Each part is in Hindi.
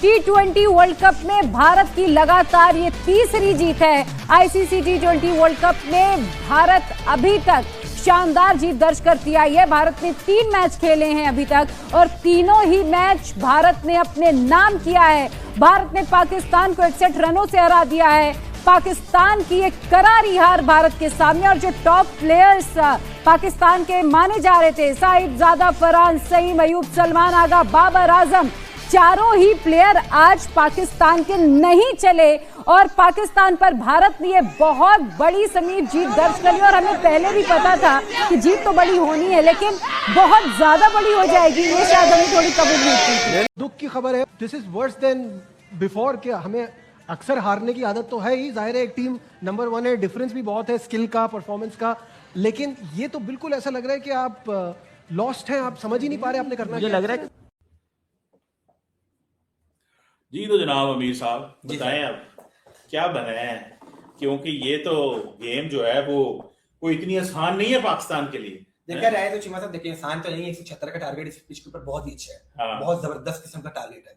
T20 वर्ल्ड कप में भारत की लगातार ये तीसरी जीत है। आईसीसी T20 वर्ल्ड कप में भारत अभी तक शानदार जीत दर्ज करती आई है। भारत ने 3 मैच खेले हैं अभी तक और तीनों ही मैच भारत ने अपने नाम किया है। भारत ने पाकिस्तान को 61 रनों से हरा दिया है। पाकिस्तान की एक करारी हार भारत के सामने, और जो टॉप प्लेयर्स पाकिस्तान के माने जा रहे थे, साहिबजादा, फरहान, सईम, अयूब, सलमान आगा, बाबर आजम, चारों ही प्लेयर आज पाकिस्तान के नहीं चले और पाकिस्तान पर भारत ने ये बहुत बड़ी समीप जीत दर्ज करी। और हमें पहले भी पता था कि जीत तो बड़ी होनी है, लेकिन बहुत ज्यादा बड़ी हो जाएगी, ये शायद हमें थोड़ी कबूल नहीं थी। दुख की खबर है, this is worse than before. कि हमें अक्सर हारने की आदत तो है ही, जाहिर है एक टीम नंबर 1 है, डिफरेंस भी बहुत है स्किल का, परफॉर्मेंस का, लेकिन ये तो बिल्कुल ऐसा लग रहा है कि आप लॉस्ट हैं, आप समझ ही नहीं पा रहे आपने करना क्या। लग रहा है जी। तो जनाब अमीर साहब बताएं अब क्या बनाया है, क्योंकि ये तो गेम जो है वो कोई इतनी आसान नहीं है पाकिस्तान के लिए। देखा रहे तो चीमा साहब, देखिए आसान तो नहीं है। 176 का टारगेट इस पिच के ऊपर बहुत ही अच्छा है। हाँ। बहुत जबरदस्त किस्म का टारगेट है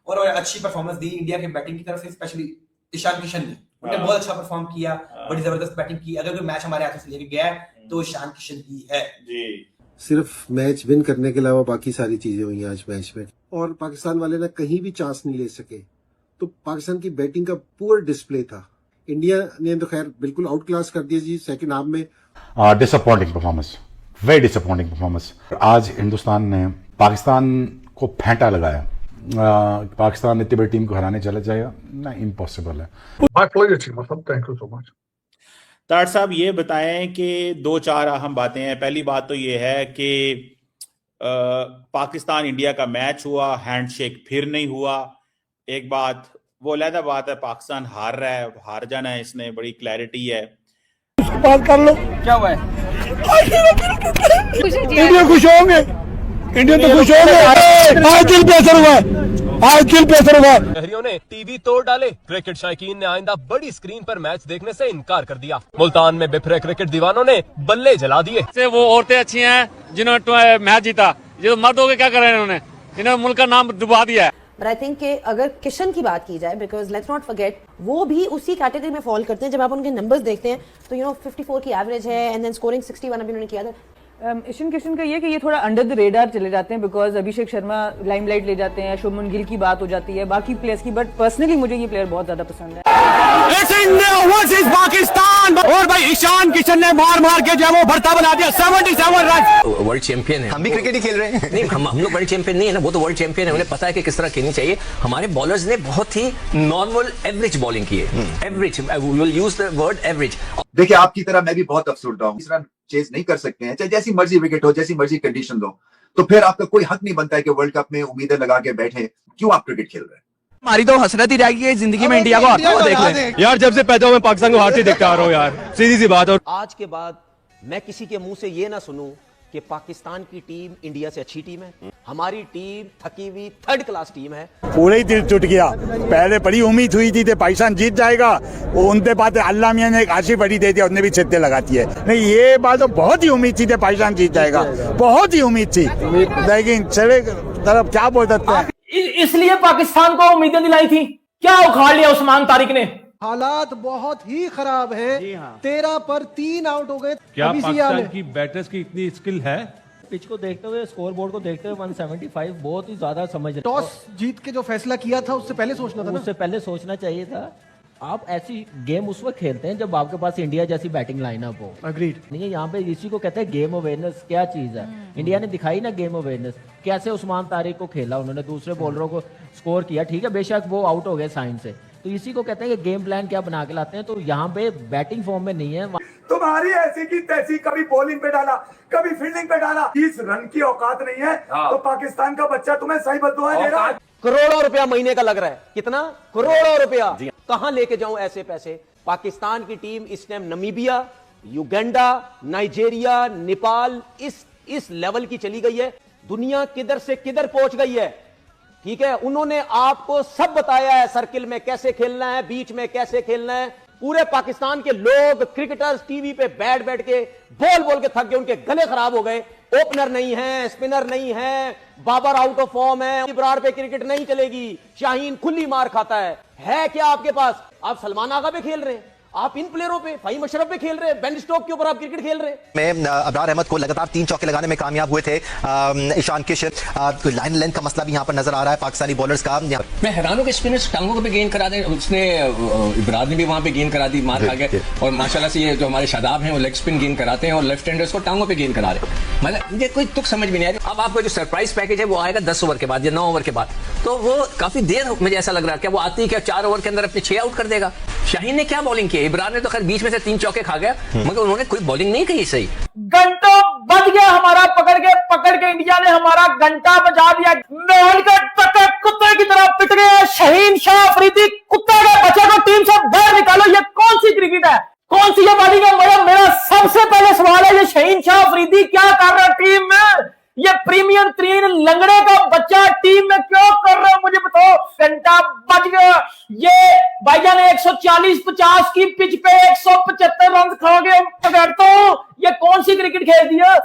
और अच्छी परफॉर्मेंस दी इंडिया के बैटिंग की तरफ से, स्पेशली ईशान किशन ने। उन्होंने बहुत अच्छा परफॉर्म किया, बड़ी जबरदस्त बैटिंग की। अगर कोई मैच हमारे हाथों से लेके गया तो ईशान किशन ही है जी। सिर्फ मैच विन करने के अलावा बाकी सारी चीजें हुई आज मैच में, और पाकिस्तान वाले ना कहीं भी चांस नहीं ले सके। तो पाकिस्तान की बैटिंग का पुअर डिस्प्ले था। इंडिया ने तो खैर बिल्कुल आउट क्लास कर दिया जी सेकंड हाफ में। Disappointing performance, very disappointing performance. आज हिंदुस्तान ने पाकिस्तान को फेंटा लगाया। पाकिस्तान इतनी बड़ी टीम को हराने चला जाएगा ना, इम्पॉसिबल है। Thank you so much. तार साहब ये बताएं कि 2-4 अहम बातें हैं। पहली बात तो ये है कि पाकिस्तान इंडिया का मैच हुआ, हैंडशेक फिर नहीं हुआ। एक बात वो अलग बात है, पाकिस्तान हार रहा है, हार जाना है, इसने बड़ी क्लैरिटी है। बात कर लो, क्या हुआ है? इंडिया खुश होंगे, इंडिया तो खुश होंगे। आज दिल पे असर हुआ, आज दिल पे असर हुआ। शहरियों ने टीवी तोड़ डाले। क्रिकेट शायकीन ने आइंदा बड़ी स्क्रीन पर मैच देखने से इनकार कर दिया। मुल्तान में बिफरे क्रिकेट दीवानों ने बल्ले जला दिए। वो औरतें अच्छी हैं जिन्होंने मैच जीता, जो मर्द हो गए क्या कर रहे हैं, इन्होंने मुल्क का नाम डुबा दिया है। बट आई थिंक कि अगर किशन की बात की जाए, बिकॉज लेट्स नॉट फॉरगेट वो भी उसी कैटेगरी में फॉल करते हैं। जब आप उनके नंबर्स देखते हैं तो 54 की एवरेज है एंड देन स्कोरिंग 61 अभी उन्होंने किया था। ईशान किशन का ये कि ये थोड़ा अंडर द रेडार चले जाते हैं, बिकॉज अभिषेक शर्मा लाइमलाइट ले जाते हैं, शुभमन गिल की बात हो जाती है, बाकी प्लेयर्स की, बट पर्सनली मुझे ये प्लेयर बहुत ज्यादा पसंद है। पाकिस्तान और भाई ईशान किशन ने मार मार के जो है वो भरता बना दिया। 77 रन। वर्ल्ड चैंपियन है, हम भी क्रिकेट ही खेल रहे हैं। नहीं, हम लोग वर्ल्ड चैंपियन नहीं है ना, वो तो वर्ल्ड चैंपियन है, उन्हें पता है कि किस तरह खेलनी चाहिए। हमारे बॉलर्स ने बहुत ही नॉर्मल एवरेज बॉलिंग की है। Average, we will use the word average. देखिए आपकी तरह मैं भी बहुत अफसुर्दा हूँ। इस रन चेस नहीं कर सकते हैं, चाहे जैसी मर्जी विकेट हो, जैसी मर्जी कंडीशन दो, तो फिर आपका कोई हक नहीं बनता है कि वर्ल्ड कप में उम्मीदें लगा के बैठे। क्यों आप क्रिकेट खेल रहे हैं? हमारी तो हसरत ही रह गई है जिंदगी में, इंडिया को हारता हुआ देख लें। यार जब से पैदा हुए पाकिस्तान को हारते देखते आ रहा हूँ यार, सीधी सी बात। और आज के बाद मैं किसी के मुंह से ये ना सुनूं कि पाकिस्तान की टीम इंडिया से अच्छी टीम है। हमारी टीम थकी हुई 3rd क्लास टीम है। पूरे ही दिल टूट गया। पहले बड़ी उम्मीद हुई थी कि पाकिस्तान जीत जाएगा, वो उनके बाद अल्लाह मियां ने एक आशी बड़ी दे दिया, उसने भी छक्के लगाती है। नहीं, ये बात तो बहुत ही उम्मीद थी कि पाकिस्तान जीत जाएगा, बहुत ही उम्मीद थी, लेकिन चले तरफ क्या बोल सकते हैं। इसलिए पाकिस्तान को उम्मीदें दिलाई थी, क्या उखाड़ लिया उस्मान तारिक ने। हालात बहुत ही खराब है। 13 पर 3 आउट हो गए। क्या पाकिस्तान की बैटर्स की इतनी स्किल है? पिच को देखते हुए, स्कोर बोर्ड को देखते हुए 175 बहुत ही ज्यादा समझ। टॉस जीत के जो फैसला किया था उससे पहले सोचना था ना, उससे पहले सोचना चाहिए था। आप ऐसी गेम उस वक्त खेलते हैं जब आपके पास इंडिया जैसी बैटिंग लाइनअप हो। अग्रीड। नहीं है, यहाँ पे इसी को कहते हैं गेम अवेयरनेस। क्या चीज है? इंडिया ने दिखाई ना गेम अवेयरनेस। कैसे उस्मान तारिक को खेला उन्होंने, दूसरे बॉलरों को स्कोर किया। ठीक है, बेशक वो आउट हो गए साइन से, तो इसी को कहते हैं कि गेम प्लान क्या बना के लाते हैं। तो यहाँ पे बैटिंग फॉर्म में नहीं है। तुम्हारी ऐसी की तैसी, कभी बॉलिंग पे डाला, कभी फील्डिंग पे डाला। 30 रन की औकात नहीं है तो पाकिस्तान का बच्चा तुम्हें सही बददुआ दे रहा है। करोड़ों रुपया महीने का लग रहा है। कितना? करोड़ों रुपया। कहां लेके जाऊं ऐसे पैसे? पाकिस्तान की टीम इस time Namibia, Uganda, Nigeria, Nepal इस लेवल की चली गई है। दुनिया किधर से किधर पहुंच गई है। ठीक है, उन्होंने आपको सब बताया है, सर्किल में कैसे खेलना है, बीच में कैसे खेलना है। पूरे पाकिस्तान के लोग क्रिकेटर्स टीवी पे बैठ बैठ के बोल बोल के थक गए, उनके गले खराब हो गए ओपनर नहीं है, स्पिनर नहीं है, बाबर आउट ऑफ फॉर्म है, इब्रार पे क्रिकेट नहीं चलेगी, शाहीन खुली मार खाता है क्या आपके पास? आप सलमान आगा पे खेल रहे हैं, आप इन प्लेयरों पे, फहीम अशरफ पे खेल रहे हैं, बेन स्टोक के ऊपर आप क्रिकेट खेल रहे हैं। में अबरार अहमद को लगातार 3 चौके लगाने में कामयाब हुए थे ईशान किशन। लाइन लेंथ का मसला भी यहाँ पर नजर आ रहा है पाकिस्तानी बॉलर्स का। मैं हैरान हूं कि स्पिनर्स टांगों को भी गेन करा दें, उसने इब्रार ने भी वहां पे गेन करा दी, मार खा गए, और माशाल्लाह से ये जो हमारे शादाब हैं वो लेग स्पिन गेन कराते हैं और लेफ्ट हैंडर्स को टांगों पे गेन करा रहे हैं। मतलब मुझे कोई तुक समझ में नहीं आ रही। अब आपका जो सरप्राइज पैकेज है वो आएगा 10 ओवर के बाद या 9 ओवर के बाद, तो वो काफी देर मुझे ऐसा लग रहा है, क्या वो आती है क्या 4 ओवर के अंदर अपने 6 आउट कर देगा? शाहीन ने क्या बॉलिंग की? इब्रार ने तो खैर बीच में से 3 चौके खा गया, मगर उन्होंने कोई बॉलिंग नहीं कही सही। घंटों बज गया हमारा, पकड़ के इंडिया ने हमारा घंटा बजा दिया। महल के टके कुत्ते की तरह पिट गए। शहीन शाह अफरीदी कुत्ते के बच्चे को टीम से बाहर निकालो। ये कौन सी क्रिकेट है, कौन सी ये बॉलिंग है? मेरा सबसे पहले सवाल है, ये शहीन शाह अफरीदी क्या कर रहा है टीम में? ये प्रीमियम 3 लंगड़े का बच्चा टीम में क्यों कर रहा है, मुझे बताओ। घंटा बज गया। ये भाईजान ने 140-50 की पिच पे 175 रन खा गए। पकड़ता हूं, ये कौन सी क्रिकेट खेल दी है?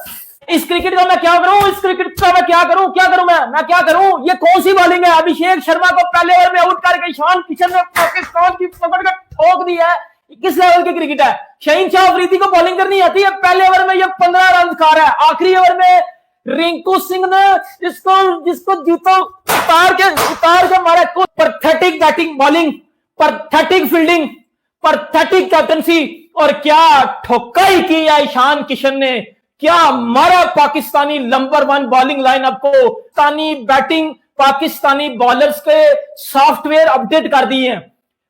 इस क्रिकेट का मैं क्या करूं, इस क्रिकेट का मैं क्या करूं मैं क्या करूं? ये कौन सी बॉलिंग है? अभिषेक शर्मा को पहले ओवर में आउट करके ईशान किशन ने पाकिस्तान की पकड़ कर ठोक दी है। किस लेवल की क्रिकेट है? शहीन शाह अफरीदी को बॉलिंग करनी आती है। पहले ओवर में ये 15 रन खा रहा है। आखिरी ओवर में रिंकू सिंह ने जिसको जूता उतार के मारा। कुछ pathetic batting, bowling, pathetic fielding, pathetic captaincy, और क्या ठोकाई की है ईशान किशन ने, क्या मारा पाकिस्तानी नंबर 1 बॉलिंग लाइनअप को। पाकिस्तानी बैटिंग, पाकिस्तानी बॉलर्स के सॉफ्टवेयर अपडेट कर दिए हैं,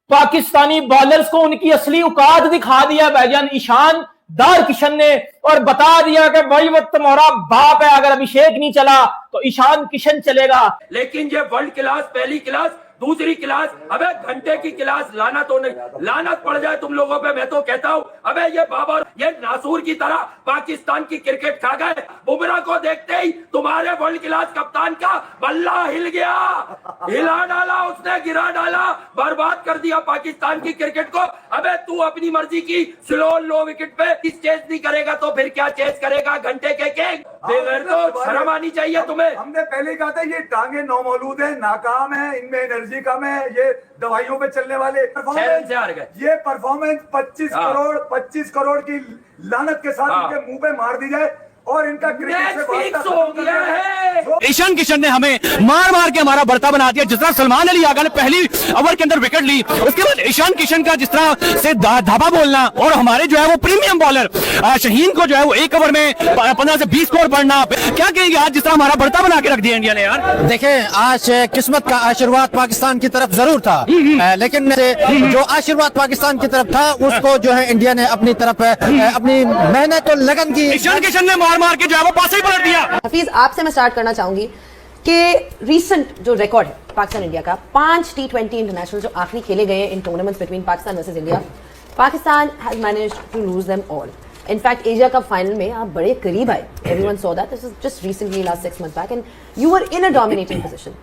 पाकिस्तानी बॉलर्स को उनकी असली औकात दिखा दिया भाईजान ईशान दार किशन ने, और बता दिया कि भाई वो तुम्हारा बाप है, अगर अभिषेक नहीं चला तो ईशान किशन चलेगा। लेकिन ये वर्ल्ड क्लास, पहली क्लास, दूसरी क्लास, अबे घंटे की क्लास, लानत होने, लानत पड़ जाए तुम लोगों पे। मैं तो कहता हूँ, अबे ये बाबर, ये नासूर की तरह पाकिस्तान की क्रिकेट खा गए। बुमराह को देखते ही तुम्हारे वर्ल्ड क्लास कप्तान का बल्ला हिल गया, हिला डाला उसने, गिरा डाला, बर्बाद कर दिया पाकिस्तान की क्रिकेट को। अबे तू अपनी मर्जी की स्लो लो विकेट पे चेस नहीं करेगा तो फिर क्या चेस करेगा घंटे के किंग? तो शर्म आनी चाहिए तुम्हें। हमने पहले कहा था ये टांगे नौमौलूद है, नाकाम है, इनमें एनर्जी कम है, ये दवाइयों पे चलने वाले परफॉर्मेंस से हार गए। ये परफॉर्मेंस 25 करोड़ की लानत के साथ इनके मुंह पे मार दी जाए और इनका क्रिकेट से हो गया है। ईशान किशन ने हमें मार के हमारा बढ़ता बना दिया। जिस तरह सलमान अली आगा ने पहली ओवर के अंदर विकेट ली, उसके बाद ईशान किशन का जिस तरह से धावा बोलना, और हमारे जो है वो प्रीमियम बॉलर शहीन को जो है वो 1 ओवर में 15 से 20 स्कोर पढ़ना, क्या कहेंगे आज जिस तरह हमारा बढ़ता बना के रख दिया इंडिया ने? यार देखें, आज किस्मत का आशीर्वाद पाकिस्तान की तरफ जरूर था, लेकिन जो आशीर्वाद पाकिस्तान की तरफ था उसको जो है इंडिया ने अपनी तरफ अपनी मेहनत और लगन की, ईशान किशन ने मार के जो है वो पास ही पलट दिया। हफीज, आपसे मैं स्टार्ट करना चाहूंगी कि रीसेंट जो रिकॉर्ड है पाकिस्तान इंडिया का, 5 T20 इंटरनेशनल जो आखिरी खेले गए इन tournaments between Pakistan versus India, Pakistan has managed to lose them all. In fact Asia cup final में आप बड़े करीब आए, everyone saw that, this is just recently last 6 months back, and you were in a dominating position.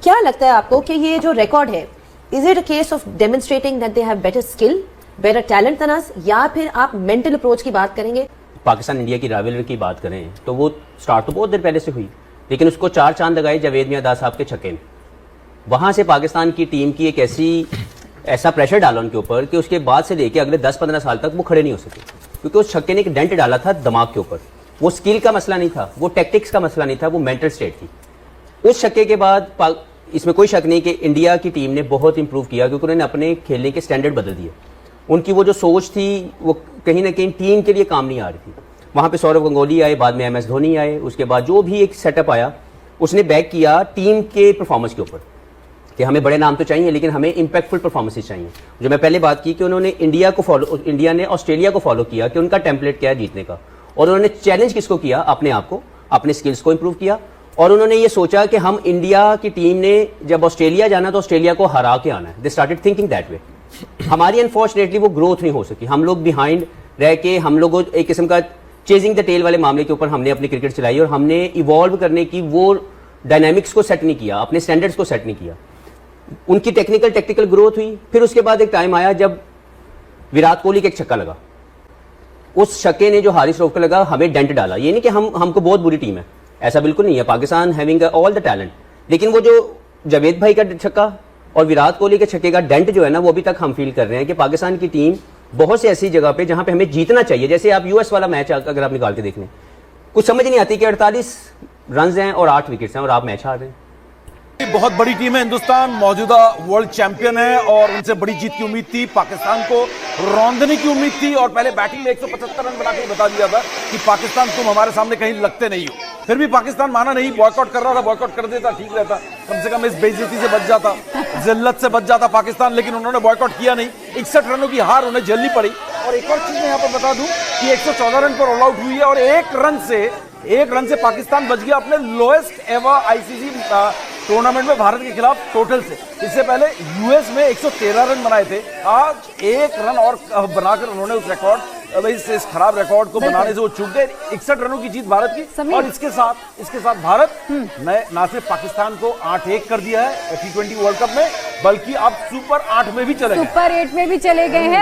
क्या लगता है आपको कि ये जो रिकॉर्ड है, is it a case of demonstrating that they have better skill, better talent than us, या फिर आप मेंटल अप्रोच की बात करेंगे? पाकिस्तान इंडिया की राइवलरी की बात करें तो वो स्टार्ट तो बहुत देर पहले से हुई, लेकिन उसको 4 चांद लगाए जावेद मियां साहब के छक्के ने। वहां से पाकिस्तान की टीम की एक ऐसा प्रेशर डाला उनके ऊपर कि उसके बाद से लेके अगले 10-15 साल तक वो खड़े नहीं हो सके, क्योंकि उस छक्के ने एक डेंट डाला था दिमाग के ऊपर। वो स्किल का मसला नहीं था, वो टैक्टिक्स का मसला नहीं था, वो मेंटल स्टेट थी। उस छक्के के बाद इसमें कोई शक नहीं कि इंडिया की टीम ने बहुत इंप्रूव किया, क्योंकि उन्होंने अपने खेलने के स्टैंडर्ड बदल दिए। उनकी वो जो सोच थी वो कहीं ना कहीं टीम के लिए काम नहीं आ रही थी। वहाँ पे सौरव गंगोली आए, बाद में MS धोनी आए, उसके बाद जो भी एक सेटअप आया उसने बैक किया टीम के परफॉर्मेंस के ऊपर कि हमें बड़े नाम तो चाहिए लेकिन हमें इंपैक्टफुल परफॉर्मेंसेस चाहिए। जो मैं पहले बात की कि उन्होंने इंडिया ने ऑस्ट्रेलिया को फॉलो किया कि उनका टेम्पलेट क्या है जीतने का, और उन्होंने चैलेंज किसको किया? अपने आप को, अपने स्किल्स को इंप्रूव किया, और उन्होंने ये सोचा कि हम इंडिया की टीम ने जब ऑस्ट्रेलिया जाना तो ऑस्ट्रेलिया को हरा के आना है। They started thinking that way. हमारी अनफॉर्चुनेटली वो ग्रोथ नहीं हो सकी, हम लोग बिहाइंड रह के, हम लोग एक किस्म का चेजिंग द टेल वाले मामले के ऊपर हमने अपनी क्रिकेट चलाई, और हमने इवॉल्व करने की वो डायनामिक्स को सेट नहीं किया, अपने स्टैंडर्ड्स को सेट नहीं किया। उनकी टेक्निकल ग्रोथ हुई, फिर उसके बाद एक टाइम आया जब विराट कोहली का एक छक्का लगा, उस छक्के ने जो हारिस रऊफ को लगा हमें डेंट डाला। ये नहीं कि हमको बहुत बुरी टीम है, ऐसा बिल्कुल नहीं है। Pakistan having all the talent, लेकिन वो जो जावेद भाई का छक्का और विराट कोहली के छक्के का डेंट जो है ना, वो अभी तक हम फील कर रहे हैं कि पाकिस्तान की टीम बहुत सी ऐसी जगह पे जहां पे हमें जीतना चाहिए, जैसे आप यूएस वाला मैच अगर आप निकाल के देख लें, कुछ समझ नहीं आती कि 48 रन हैं और 8 विकेट्स हैं और आप मैच हार रहे हैं। बहुत बड़ी टीम है हिंदुस्तान, मौजूदा वर्ल्ड चैंपियन है और उनसे बड़ी जीत की उम्मीद थी, पाकिस्तान को रौंदने की उम्मीद थी और पहले बैटिंग में 175 रन बनाकर बता दिया था कि पाकिस्तान तुम हमारे सामने कहीं लगते नहीं हो। फिर भी पाकिस्तान माना नहीं, बॉयकॉट कर रहा था, बॉयकॉट कर देता ठीक रहता, कम से कम इस बेइज्जती से बच जाता, जिल्लत से बच जाता पाकिस्तान, लेकिन उन्होंने बॉयकॉट किया नहीं। 61 रनों की हार उन्हें झेलनी पड़ी। और एक और चीज मैं यहाँ पर बता दूं कि 114 रन पर ऑल आउट हुई है और एक रन से पाकिस्तान बच गया अपने लोएस्ट एवर आईसीसी टूर्नामेंट में भारत के खिलाफ टोटल से। इससे पहले यूएस में 113 रन बनाए थे, आज 1 रन और बनाकर उन्होंने उस रिकॉर्ड, इस खराब रिकॉर्ड को बनाने से वो चूक गए। 61 रनों की जीत भारत की और इसके साथ भारत ने ना सिर्फ पाकिस्तान को 8-1 कर दिया है T20 वर्ल्ड कप में, बल्कि अब सुपर 8 में भी चले गए, सुपर 8 में भी चले गए हैं।